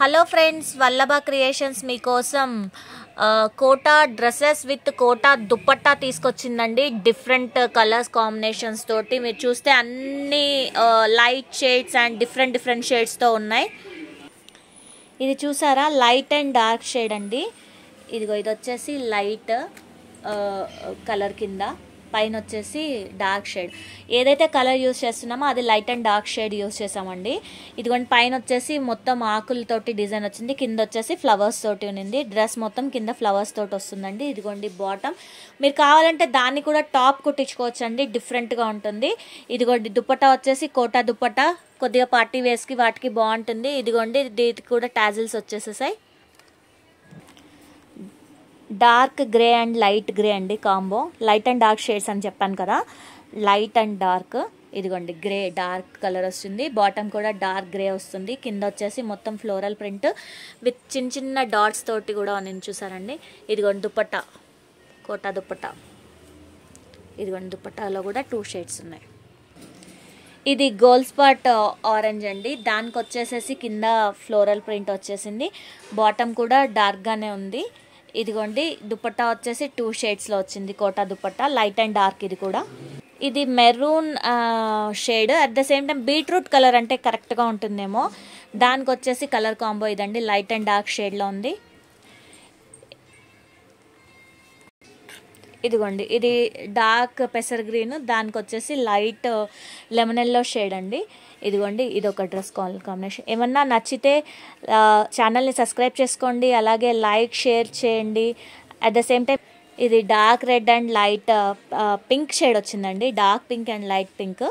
Hello friends, Vallabha creations మీకోసం Kota dresses with Kota dupatta తీసుకొచ్చిందండి. Different colours combinations తోటి మీరు చూస్తే అన్ని లైట్ షేడ్స్ అండ్ డిఫరెంట్ షేడ్స్తో ఉన్నాయి. ఇది చూసారా, లైట్ అండ్ డార్క్ షేడ్ అండి. ఇదిగో ఇది వచ్చేసి లైట్ కలర్ కింద, పైన వచ్చేసి డార్క్ షేడ్. ఏదైతే కలర్ యూస్ చేస్తున్నామో అది light and dark shade use చేసామండి. ఇదిగోండి పైన వచ్చేసి మొత్తం ఆకులతోటి డిజైన్ వచ్చింది, కింద వచ్చేసి ఫ్లవర్స్ తోటి ఉంది. డ్రెస్ మొత్తం కింద ఫ్లవర్స్ తోటి వస్తుందండి. ఇదిగోండి బాటమ్. మీరు కావాలంటే దాన్ని కూడా టాప్ కుట్టించుకోవచ్చు అండి, డిఫరెంట్గా ఉంటుంది. ఇదిగోండి దుపట్టా వచ్చేసి కోటా దుపట్టా, కొద్దిగా పార్టీ వేస్కి వాటికి బాగుంటుంది. ఇదిగోండి దీనికి కూడా టాజిల్స్ వచ్చేసేసాయి. Dark grey and light grey అండి combo. Light and dark shades అని చెప్పాను కదా, లైట్ అండ్ డార్క్. ఇదిగోండి గ్రే డార్క్ కలర్ వస్తుంది, బాటమ్ కూడా డార్క్ గ్రే వస్తుంది. కింద వచ్చేసి మొత్తం ఫ్లోరల్ ప్రింట్ విత్ చిన్న డాట్స్ తోటి కూడా నేను చూసారండి. ఇదిగోండి దుపట్టా, కోటా దుపట్టా. ఇదిగోండి దుపట్టాలో కూడా 2 షేడ్స్ ఉన్నాయి. ఇది గోల్డ్ స్పాట్ ఆరెంజ్ అండి, దానికి వచ్చేసేసి కింద ఫ్లోరల్ ప్రింట్ వచ్చేసింది. బాటమ్ కూడా డార్క్గానే ఉంది. ఇదిగోండి దుపట్టా వచ్చేసి 2 షేడ్స్లో వచ్చింది Kota dupatta, light and dark. ఇది కూడా ఇది maroon shade, at the same time beetroot colour అంటే కరెక్ట్గా ఉంటుందేమో. దానికి వచ్చేసి కలర్ కాంబో ఇదండి, లైట్ అండ్ డార్క్ షేడ్లో ఉంది. ఇదిగోండి ఇది డార్క్ పెసర్ గ్రీన్, దానికి వచ్చేసి లైట్ లెమన్ ఎల్లో షేడ్ అండి. ఇదిగోండి ఇది ఒక డ్రెస్ కాంబినేషన్. ఏమన్నా నచ్చితే ఛానల్ని సబ్స్క్రైబ్ చేసుకోండి, అలాగే లైక్ షేర్ చేయండి. అట్ ద సేమ్ టైం ఇది dark red and light pink shade వచ్చిందండి, dark pink and light pink.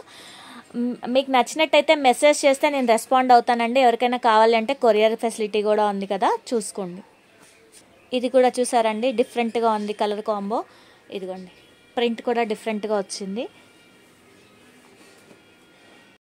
మీకు నచ్చినట్టయితే మెసేజ్ చేస్తే నేను రెస్పాండ్ అవుతానండి. ఎవరికైనా కావాలంటే కొరియర్ ఫెసిలిటీ కూడా ఉంది కదా, చూసుకోండి. ఇది కూడా చూసారండి, డిఫరెంట్గా ఉంది కలర్ కాంబో. ఇదిగోండి ప్రింట్ కూడా డిఫరెంట్గా వచ్చింది.